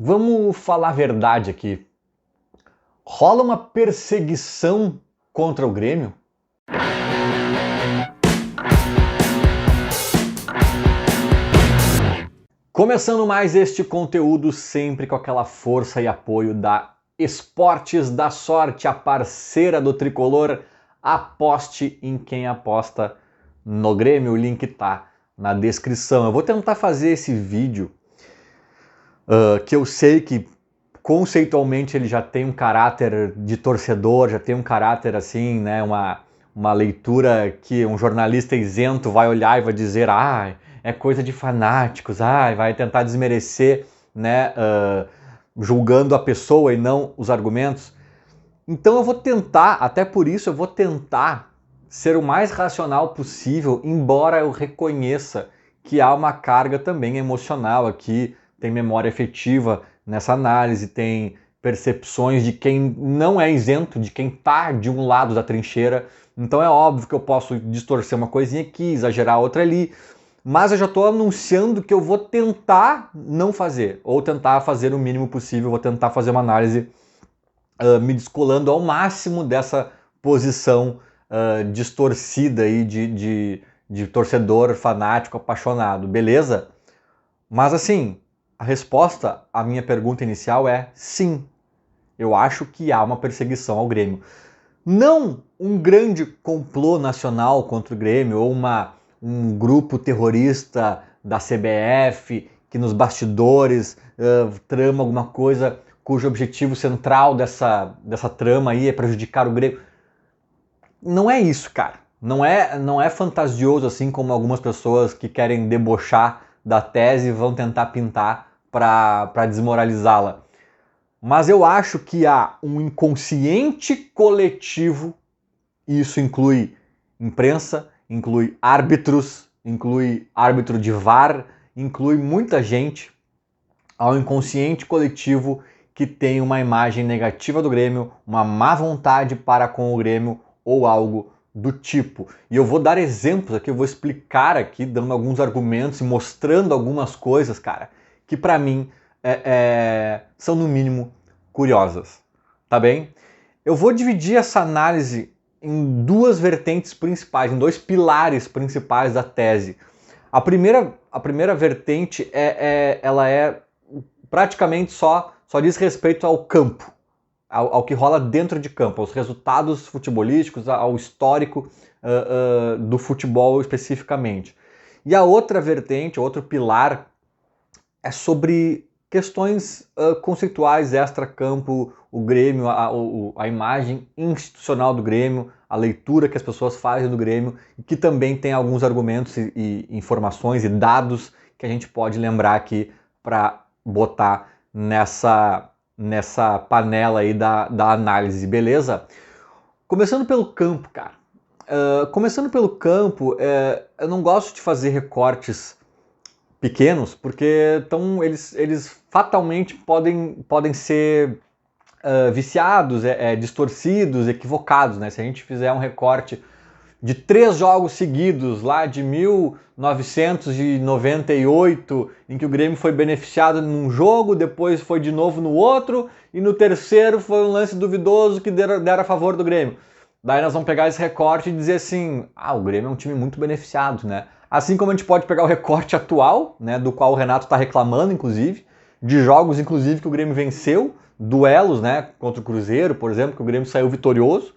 Vamos falar a verdade aqui. Rola uma perseguição contra o Grêmio? Começando mais este conteúdo sempre com aquela força e apoio da Esportes da Sorte, a parceira do Tricolor. Aposte em quem aposta no Grêmio, o link tá na descrição. Eu vou tentar fazer esse vídeo que eu sei que conceitualmente ele já tem um caráter de torcedor, já tem um caráter assim, né, uma leitura que um jornalista isento vai olhar e vai dizer, é coisa de fanáticos, vai tentar desmerecer, né, julgando a pessoa e não os argumentos. Então eu vou tentar, até por isso eu vou tentar ser o mais racional possível, embora eu reconheça que há uma carga também emocional aqui, tem memória afetiva nessa análise, tem percepções de quem não é isento, de quem está de um lado da trincheira. Então é óbvio que eu posso distorcer uma coisinha aqui, exagerar outra ali, mas eu já estou anunciando que eu vou tentar não fazer, ou tentar fazer o mínimo possível, vou tentar fazer uma análise me descolando ao máximo dessa posição distorcida aí de torcedor fanático, apaixonado, beleza? Mas assim, a resposta à minha pergunta inicial é sim. Eu acho que há uma perseguição ao Grêmio. Não um grande complô nacional contra o Grêmio ou um grupo terrorista da CBF que nos bastidores trama alguma coisa cujo objetivo central dessa trama aí é prejudicar o Grêmio. Não é isso, cara. Não é fantasioso assim como algumas pessoas que querem debochar da tese vão tentar pintar para desmoralizá-la. Mas eu acho que há um inconsciente coletivo, e isso inclui imprensa, inclui árbitros, inclui árbitro de VAR, inclui muita gente, há um inconsciente coletivo que tem uma imagem negativa do Grêmio, uma má vontade para com o Grêmio ou algo do tipo. E eu vou dar exemplos aqui, eu vou explicar aqui, dando alguns argumentos e mostrando algumas coisas, cara, que para mim são no mínimo curiosas, tá bem? Eu vou dividir essa análise em duas vertentes principais, em dois pilares principais da tese. A primeira vertente ela é praticamente só diz respeito ao campo, ao que rola dentro de campo, aos resultados futebolísticos, ao histórico do futebol especificamente. E a outra vertente, outro pilar, é sobre questões conceituais extra-campo, o Grêmio, a imagem institucional do Grêmio, a leitura que as pessoas fazem do Grêmio, e que também tem alguns argumentos e informações e dados que a gente pode lembrar aqui para botar nessa panela aí da análise, beleza? Começando pelo campo, cara. Começando pelo campo, eu não gosto de fazer recortes pequenos, porque então eles fatalmente podem ser viciados, distorcidos, equivocados, né? Se a gente fizer um recorte de 3 jogos seguidos, lá de 1998, em que o Grêmio foi beneficiado num jogo, depois foi de novo no outro, e no terceiro foi um lance duvidoso que deram a favor do Grêmio. Daí nós vamos pegar esse recorte e dizer assim, o Grêmio é um time muito beneficiado, né? Assim como a gente pode pegar o recorte atual, né, do qual o Renato está reclamando, inclusive, de jogos, inclusive, que o Grêmio venceu, duelos, né, contra o Cruzeiro, por exemplo, que o Grêmio saiu vitorioso,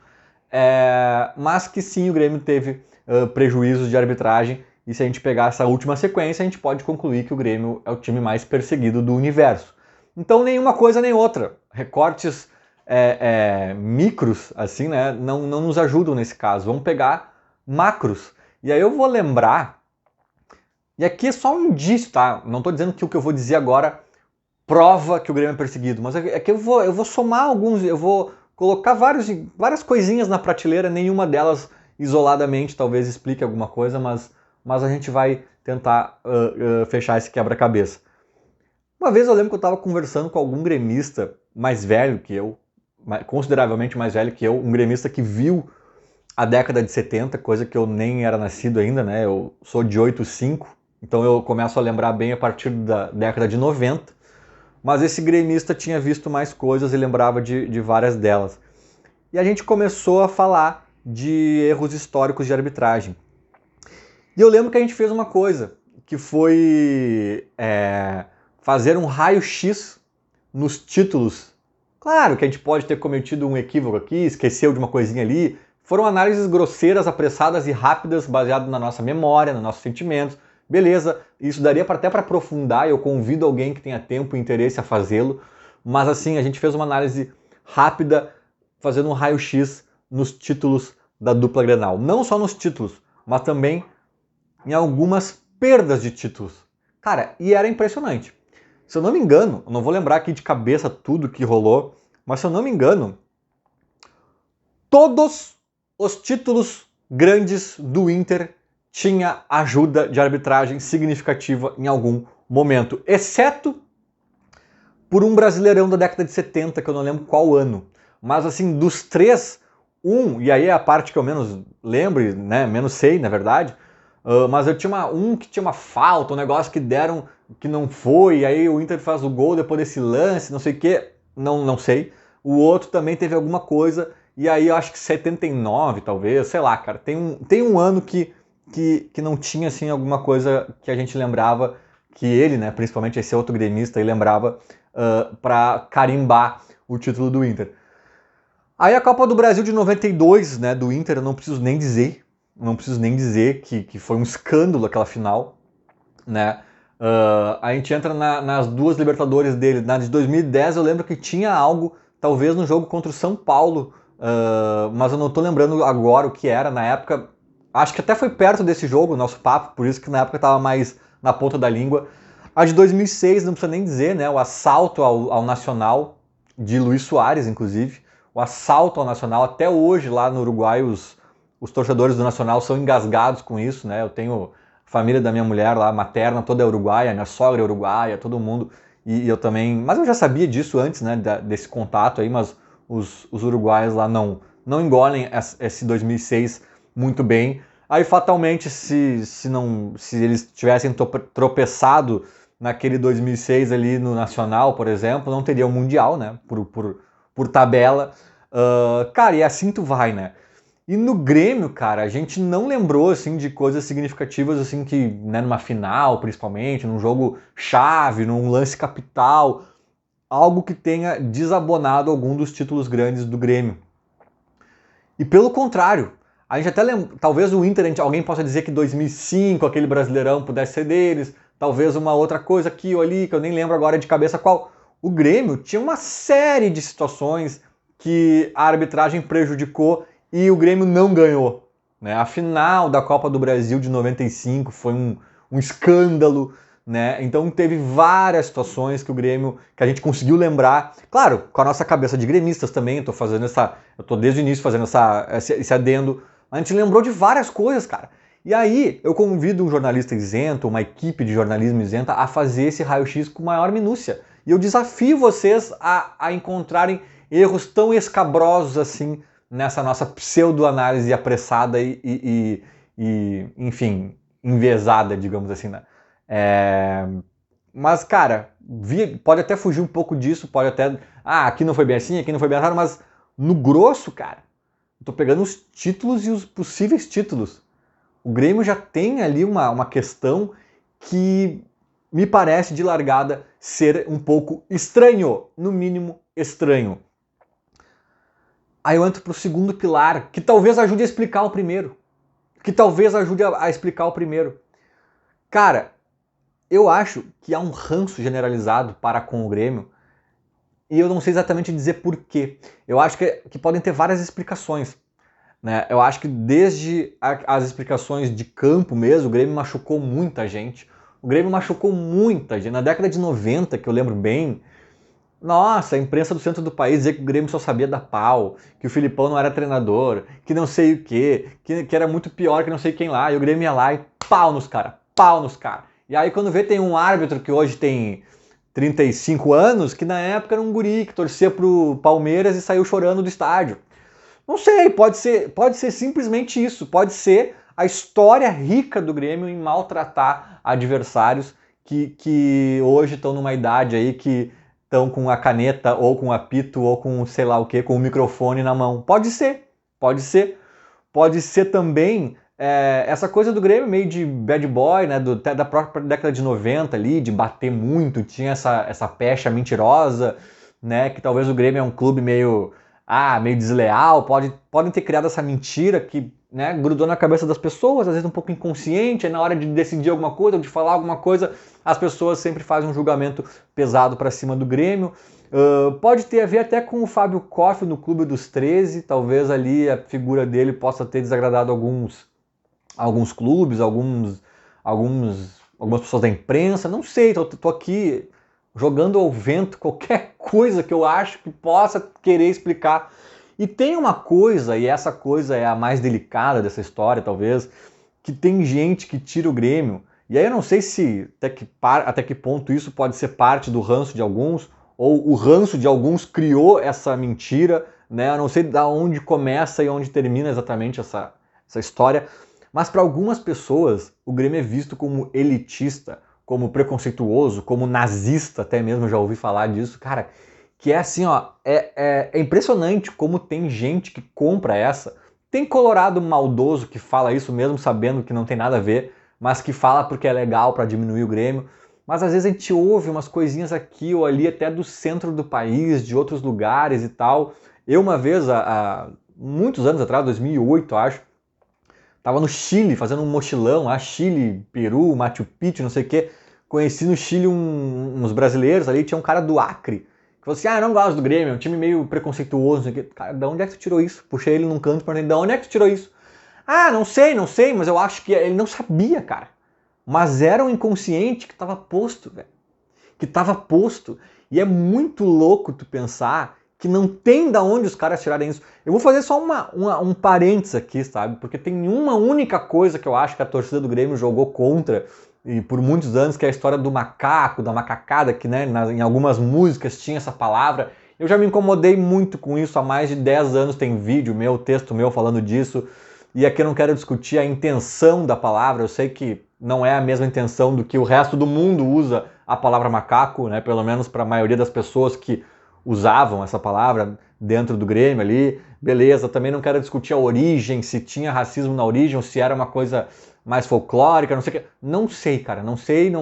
mas que sim, o Grêmio teve prejuízos de arbitragem, e se a gente pegar essa última sequência, a gente pode concluir que o Grêmio é o time mais perseguido do universo. Então, nenhuma coisa nem outra. Recortes micros, assim, né, não nos ajudam nesse caso. Vamos pegar macros. E aí eu vou lembrar, e aqui é só um indício, tá? Não estou dizendo que o que eu vou dizer agora prova que o Grêmio é perseguido, mas é que eu vou somar alguns, eu vou colocar várias coisinhas na prateleira, nenhuma delas isoladamente talvez explique alguma coisa, mas a gente vai tentar fechar esse quebra-cabeça. Uma vez eu lembro que eu estava conversando com algum gremista mais velho que eu, consideravelmente mais velho que eu, um gremista que viu a década de 70, coisa que eu nem era nascido ainda, né? Eu sou de 85, então eu começo a lembrar bem a partir da década de 90. mas esse gremista tinha visto mais coisas e lembrava de várias delas. E a gente começou a falar de erros históricos de arbitragem. E eu lembro que a gente fez uma coisa, que foi fazer um raio-x nos títulos. Claro que a gente pode ter cometido um equívoco aqui, esqueceu de uma coisinha ali. Foram análises grosseiras, apressadas e rápidas, baseadas na nossa memória, nos nossos sentimentos. Beleza, isso daria até para aprofundar, eu convido alguém que tenha tempo e interesse a fazê-lo. Mas assim, a gente fez uma análise rápida, fazendo um raio-x nos títulos da dupla Grenal. Não só nos títulos, mas também em algumas perdas de títulos. Cara, e era impressionante. Se eu não me engano, eu não vou lembrar aqui de cabeça tudo que rolou, mas se eu não me engano, todos os títulos grandes do Inter tinha ajuda de arbitragem significativa em algum momento, exceto por um Brasileirão da década de 70, que eu não lembro qual ano. Mas assim, dos três, e aí é a parte que eu menos lembro, né, menos sei, na verdade, mas eu tinha um que tinha uma falta, um negócio que deram que não foi, e aí o Inter faz o gol depois desse lance, não sei o que, não sei. O outro também teve alguma coisa, e aí eu acho que 79 talvez, sei lá, cara. Tem um ano que não tinha assim alguma coisa que a gente lembrava, que ele, né, principalmente esse outro gremista, ele lembrava para carimbar o título do Inter. Aí a Copa do Brasil de 92, né, do Inter, eu não preciso nem dizer que foi um escândalo aquela final, né? A gente entra nas duas Libertadores dele. Na de 2010 eu lembro que tinha algo, talvez no jogo contra o São Paulo, mas eu não tô lembrando agora o que era na época. Acho que até foi perto desse jogo, o nosso papo, por isso que na época tava mais na ponta da língua. A de 2006, não precisa nem dizer, né? O assalto ao Nacional, de Luís Soares, inclusive. O assalto ao Nacional, até hoje lá no Uruguai, os torcedores do Nacional são engasgados com isso, né? Eu tenho família da minha mulher lá, materna, toda é uruguaia, minha sogra é uruguaia, todo mundo. E eu também... Mas eu já sabia disso antes, né? Desse contato aí, mas os uruguaios lá não engolem esse 2006 muito bem. Aí, fatalmente, se eles tivessem tropeçado naquele 2006 ali no Nacional, por exemplo, não teria o Mundial, né? Por tabela. Cara, e assim tu vai, né? E no Grêmio, cara, a gente não lembrou, assim, de coisas significativas, assim, que, né, numa final, principalmente, num jogo chave, num lance capital, algo que tenha desabonado algum dos títulos grandes do Grêmio. E pelo contrário, a gente até lembra, talvez o Inter, alguém possa dizer que 2005, aquele Brasileirão pudesse ser deles, talvez uma outra coisa aqui ou ali, que eu nem lembro agora de cabeça qual. O Grêmio tinha uma série de situações que a arbitragem prejudicou e o Grêmio não ganhou, né? A final da Copa do Brasil de 95 foi um escândalo, né? Então teve várias situações que a gente conseguiu lembrar, claro, com a nossa cabeça de gremistas também, eu tô desde o início fazendo esse adendo, a gente lembrou de várias coisas, cara. E aí eu convido um jornalista isento, uma equipe de jornalismo isenta a fazer esse raio-x com maior minúcia. E eu desafio vocês a encontrarem erros tão escabrosos assim nessa nossa pseudo-análise apressada e enfim, enviesada, digamos assim, né? Mas, cara, pode até fugir um pouco disso, pode até... aqui não foi bem assim, aqui não foi bem assim, mas no grosso, cara, eu tô pegando os títulos e os possíveis títulos. O Grêmio já tem ali uma questão que me parece de largada ser um pouco estranho, no mínimo estranho. Aí eu entro pro segundo pilar, que talvez ajude a explicar o primeiro. Cara, eu acho que há um ranço generalizado para com o Grêmio e eu não sei exatamente dizer por quê. Eu acho que podem ter várias explicações, né? Eu acho que desde as explicações de campo mesmo, o Grêmio machucou muita gente. Na década de 90, que eu lembro bem, nossa, a imprensa do centro do país dizia que o Grêmio só sabia dar pau, que o Filipão não era treinador, que não sei o quê, que era muito pior que não sei quem lá, e o Grêmio ia lá e pau nos caras. E aí quando vê tem um árbitro que hoje tem 35 anos, que na época era um guri que torcia pro Palmeiras e saiu chorando do estádio. Não sei, pode ser simplesmente isso, pode ser a história rica do Grêmio em maltratar adversários que hoje estão numa idade aí que estão com a caneta, ou com o apito, ou com sei lá o que, com o microfone na mão. Pode ser, pode ser. Pode ser também essa coisa do Grêmio meio de bad boy, né, até da própria década de 90 ali, de bater muito, tinha essa pecha mentirosa, né, que talvez o Grêmio é um clube meio desleal, podem ter criado essa mentira que, né, grudou na cabeça das pessoas, às vezes um pouco inconsciente, aí na hora de decidir alguma coisa, ou de falar alguma coisa, as pessoas sempre fazem um julgamento pesado para cima do Grêmio. Pode ter a ver até com o Fábio Koff no Clube dos 13, talvez ali a figura dele possa ter desagradado alguns clubes, algumas pessoas da imprensa, não sei, tô aqui jogando ao vento qualquer coisa que eu acho que possa querer explicar. E tem uma coisa, e essa coisa é a mais delicada dessa história, talvez, que tem gente que tira o Grêmio, e aí eu não sei se até que ponto isso pode ser parte do ranço de alguns, ou o ranço de alguns criou essa mentira, né? Eu não sei de onde começa e onde termina exatamente essa história, mas para algumas pessoas o Grêmio é visto como elitista, como preconceituoso, como nazista, até mesmo eu já ouvi falar disso, cara, que é assim, ó, é impressionante como tem gente que compra essa. Tem colorado maldoso que fala isso mesmo sabendo que não tem nada a ver, mas que fala porque é legal para diminuir o Grêmio. Mas às vezes a gente ouve umas coisinhas aqui ou ali, até do centro do país, de outros lugares e tal. Eu uma vez, há muitos anos atrás, 2008 acho, tava no Chile fazendo um mochilão lá, Chile, Peru, Machu Picchu, não sei o que. Conheci no Chile uns brasileiros ali, tinha um cara do Acre, que falou assim, eu não gosto do Grêmio, é um time meio preconceituoso, não sei o que. Cara, da onde é que tu tirou isso? Puxei ele num canto e perguntei, da onde é que tu tirou isso? Não sei, mas eu acho que ele não sabia, cara. Mas era um inconsciente que estava posto, velho. Que estava posto. E é muito louco tu pensar que não tem da onde os caras tirarem isso. Eu vou fazer só um parênteses aqui, sabe? Porque tem uma única coisa que eu acho que a torcida do Grêmio jogou contra, e por muitos anos, que é a história do macaco, da macacada, que, né, em algumas músicas tinha essa palavra. Eu já me incomodei muito com isso, há mais de 10 anos tem vídeo meu, texto meu falando disso. E aqui eu não quero discutir a intenção da palavra, eu sei que não é a mesma intenção do que o resto do mundo usa a palavra macaco, né? Pelo menos para a maioria das pessoas que usavam essa palavra dentro do Grêmio ali. Beleza, também não quero discutir a origem, se tinha racismo na origem ou se era uma coisa mais folclórica, não sei o que. Não sei, cara, não sei,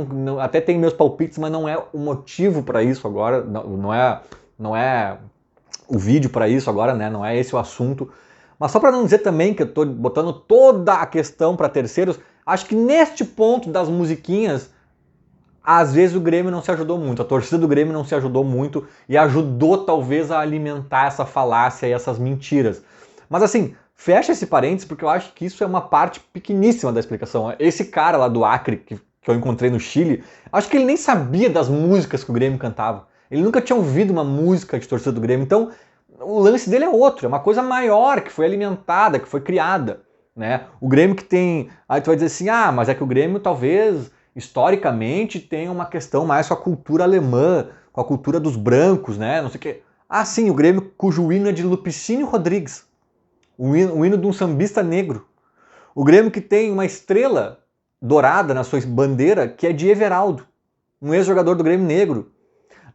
até tenho meus palpites, mas não é o motivo para isso agora, não é o vídeo para isso agora, né? Não é esse o assunto. Mas só para não dizer também que eu estou botando toda a questão para terceiros, acho que neste ponto das musiquinhas, às vezes o Grêmio não se ajudou muito, a torcida do Grêmio não se ajudou muito e ajudou talvez a alimentar essa falácia e essas mentiras. Mas assim, fecha esse parênteses porque eu acho que isso é uma parte pequeníssima da explicação. Esse cara lá do Acre, que eu encontrei no Chile, acho que ele nem sabia das músicas que o Grêmio cantava. Ele nunca tinha ouvido uma música de torcida do Grêmio, então o lance dele é outro, é uma coisa maior, que foi alimentada, que foi criada, né? O Grêmio que tem... Aí tu vai dizer assim, mas é que o Grêmio talvez, historicamente, tenha uma questão mais com a cultura alemã, com a cultura dos brancos, né? Não sei o quê. Sim, o Grêmio cujo hino é de Lupicínio Rodrigues, o hino de um sambista negro. O Grêmio que tem uma estrela dourada na sua bandeira, que é de Everaldo, um ex-jogador do Grêmio negro.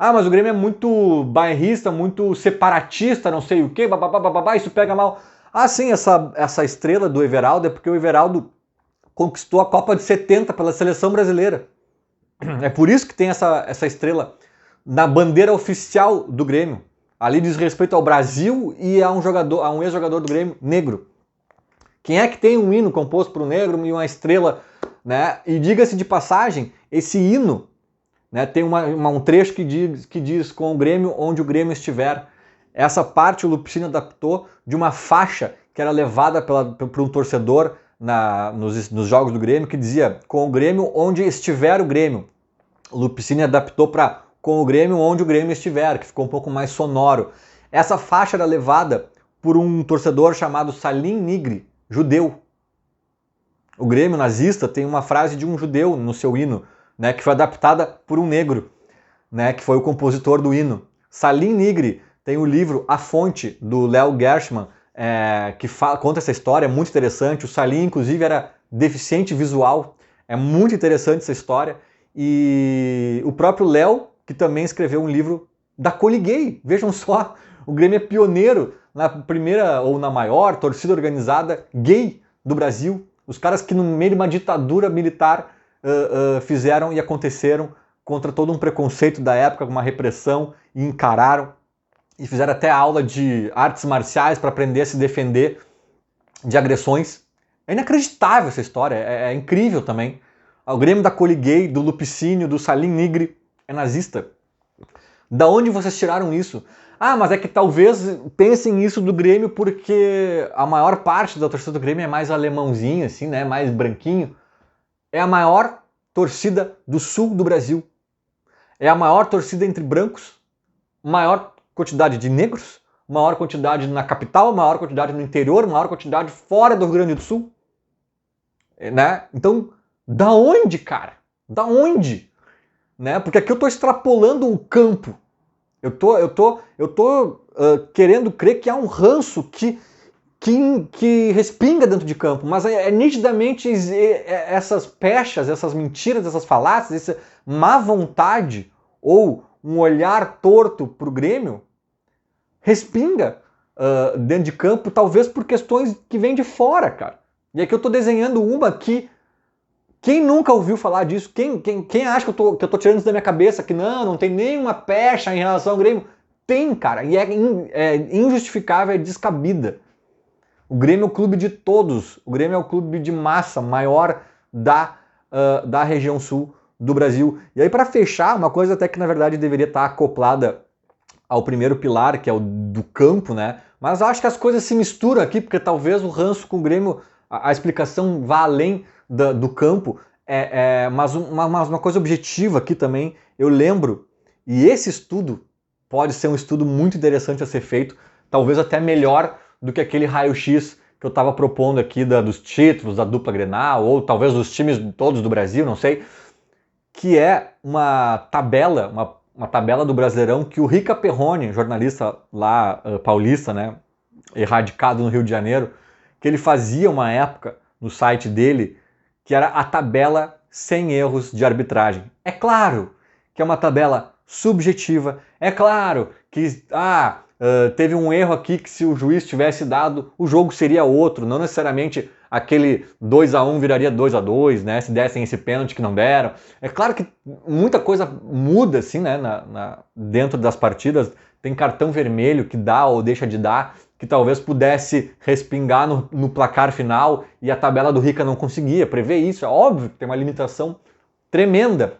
Mas o Grêmio é muito bairrista, muito separatista, não sei o quê, babá, isso pega mal. Sim, essa estrela do Everaldo é porque o Everaldo conquistou a Copa de 70 pela seleção brasileira. É por isso que tem essa estrela na bandeira oficial do Grêmio. Ali diz respeito ao Brasil e a um ex-jogador do Grêmio negro. Quem é que tem um hino composto por um negro e uma estrela, né? E diga-se de passagem, esse hino, né, tem um trecho que diz com o Grêmio onde o Grêmio estiver. Essa parte o Lupicínio adaptou de uma faixa que era levada por um torcedor nos jogos do Grêmio, que dizia com o Grêmio onde estiver o Grêmio. O Lupicínio adaptou para com o Grêmio onde o Grêmio estiver, que ficou um pouco mais sonoro. Essa faixa era levada por um torcedor chamado Salim Nigri, judeu. O Grêmio nazista tem uma frase de um judeu no seu hino, né, que foi adaptada por um negro, né, que foi o compositor do hino. Salim Nigri tem o livro A Fonte, do Léo Gershman, que conta essa história, é muito interessante. O Salim, inclusive, era deficiente visual. É muito interessante essa história. E o próprio Léo, que também escreveu um livro da Coliguei. Vejam só, o Grêmio é pioneiro na primeira ou na maior torcida organizada gay do Brasil. Os caras que no meio de uma ditadura militar fizeram e aconteceram contra todo um preconceito da época, uma repressão, e encararam e fizeram até aula de artes marciais para aprender a se defender de agressões. É inacreditável essa história, é incrível também. O Grêmio da Coliguei, do Lupicínio, do Salim Nigre é nazista. Da onde vocês tiraram isso? Ah, mas é que talvez pensem isso do Grêmio porque a maior parte da torcida do Grêmio é mais alemãozinho, assim, né? Mais branquinho. É a maior torcida do sul do Brasil. É a maior torcida entre brancos, maior quantidade de negros, maior quantidade na capital, maior quantidade no interior, maior quantidade fora do Rio Grande do Sul. Né? Então, da onde, cara? Da onde? Né? Porque aqui eu estou extrapolando o campo. Eu tô querendo crer que há um ranço que respinga dentro de campo, mas nitidamente essas pechas, essas mentiras, essas falácias, essa má vontade ou um olhar torto para o Grêmio respinga dentro de campo, talvez por questões que vêm de fora, cara. E aqui eu estou desenhando uma que quem nunca ouviu falar disso? Quem acha que eu tô tirando isso da minha cabeça? Que não tem nenhuma pecha em relação ao Grêmio? Tem, cara. E é injustificável, é descabida. O Grêmio é o clube de todos. O Grêmio é o clube de massa maior da região sul do Brasil. E aí, para fechar, uma coisa até que na verdade deveria estar acoplada ao primeiro pilar, que é o do campo, né? Mas eu acho que as coisas se misturam aqui, porque talvez o ranço com o Grêmio, a explicação vá além do campo, mas uma coisa objetiva aqui também, eu lembro, e esse estudo pode ser um estudo muito interessante a ser feito, talvez até melhor do que aquele raio-x que eu estava propondo aqui dos títulos, da dupla Grenal, ou talvez dos times todos do Brasil, não sei, que é uma tabela do Brasileirão que o Rica Perrone, jornalista lá paulista, né, erradicado no Rio de Janeiro, que ele fazia uma época no site dele, que era a tabela sem erros de arbitragem. É claro que é uma tabela subjetiva, é claro que teve um erro aqui que se o juiz tivesse dado, o jogo seria outro, não necessariamente aquele 2-1 viraria 2-2, né, se dessem esse pênalti que não deram. É claro que muita coisa muda assim, né, dentro das partidas, tem cartão vermelho que dá ou deixa de dar, que talvez pudesse respingar no placar final e a tabela do Rica não conseguia prever isso. É óbvio que tem uma limitação tremenda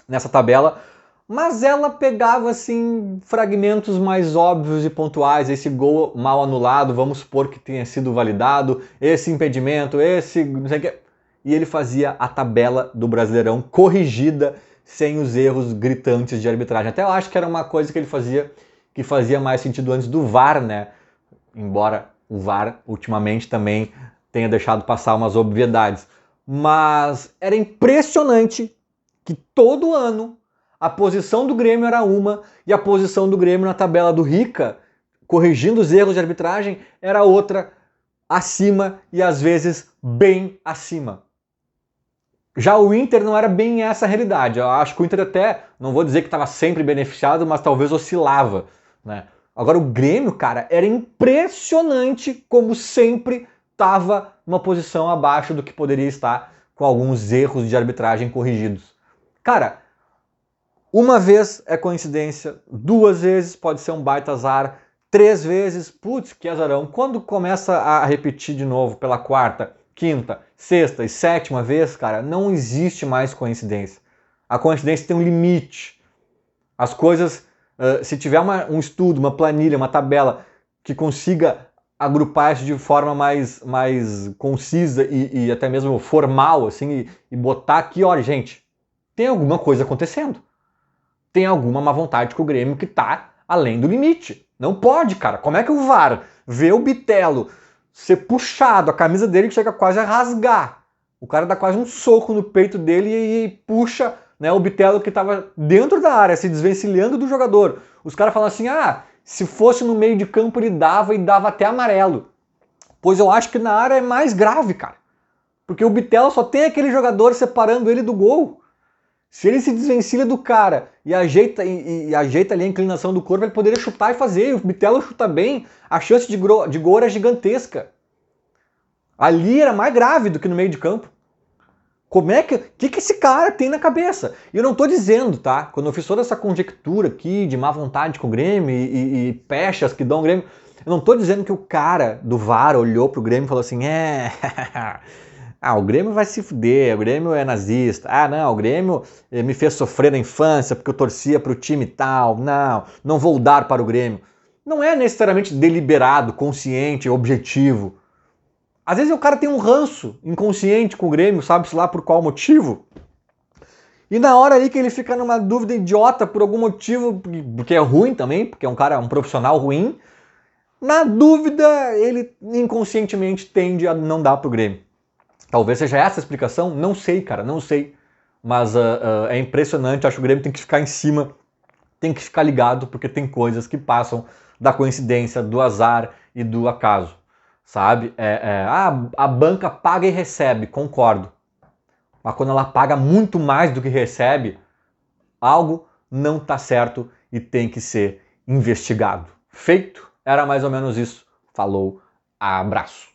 nessa tabela, mas ela pegava assim fragmentos mais óbvios e pontuais, esse gol mal anulado, vamos supor que tenha sido validado, esse impedimento, esse não sei o que, e ele fazia a tabela do Brasileirão corrigida sem os erros gritantes de arbitragem. Até eu acho que era uma coisa que ele fazia que fazia mais sentido antes do VAR, né? Embora o VAR ultimamente também tenha deixado passar umas obviedades. Mas era impressionante que todo ano a posição do Grêmio era uma e a posição do Grêmio na tabela do Rica, corrigindo os erros de arbitragem, era outra, acima e às vezes bem acima. Já o Inter não era bem essa a realidade. Eu acho que o Inter até, não vou dizer que estava sempre beneficiado, mas talvez oscilava, né? Agora o Grêmio, cara, era impressionante como sempre estava numa posição abaixo do que poderia estar com alguns erros de arbitragem corrigidos. Cara, uma vez é coincidência, 2 vezes pode ser um baita azar, 3 vezes, putz, que azarão. Quando começa a repetir de novo pela 4ª, 5ª, 6ª e 7ª vez, cara, não existe mais coincidência. A coincidência tem um limite. As coisas... se tiver um estudo, uma planilha, uma tabela que consiga agrupar isso de forma mais concisa e até mesmo formal, assim, e botar aqui, olha, gente, tem alguma coisa acontecendo. Tem alguma má vontade com o Grêmio que tá além do limite. Não pode, cara. Como é que o VAR vê o Bitelo ser puxado, a camisa dele que chega quase a rasgar? O cara dá quase um soco no peito dele e puxa... né, o Bitelo que estava dentro da área, se desvencilhando do jogador. Os caras falam assim, se fosse no meio de campo ele dava e dava até amarelo. Pois eu acho que na área é mais grave, cara. Porque o Bitelo só tem aquele jogador separando ele do gol. Se ele se desvencilha do cara e ajeita ali a inclinação do corpo, ele poderia chutar e fazer. O Bitelo chuta bem, a chance de gol era gigantesca. Ali era mais grave do que no meio de campo. Como é que esse cara tem na cabeça? E eu não tô dizendo, tá? Quando eu fiz toda essa conjectura aqui de má vontade com o Grêmio e pechas que dão o Grêmio, eu não tô dizendo que o cara do VAR olhou pro Grêmio e falou assim, o Grêmio vai se fuder, o Grêmio é nazista. Ah, não, o Grêmio me fez sofrer na infância porque eu torcia pro time tal. Não vou dar para o Grêmio. Não é necessariamente deliberado, consciente, objetivo. Às vezes o cara tem um ranço inconsciente com o Grêmio, sabe-se lá por qual motivo. E na hora aí que ele fica numa dúvida idiota por algum motivo, porque é ruim também, porque é um profissional ruim, na dúvida ele inconscientemente tende a não dar pro Grêmio. Talvez seja essa a explicação, não sei, cara, não sei. Mas é impressionante, acho que o Grêmio tem que ficar em cima, tem que ficar ligado, porque tem coisas que passam da coincidência, do azar e do acaso. Sabe? A banca paga e recebe, concordo. Mas quando ela paga muito mais do que recebe, algo não está certo e tem que ser investigado. Feito? Era mais ou menos isso. Falou, abraço.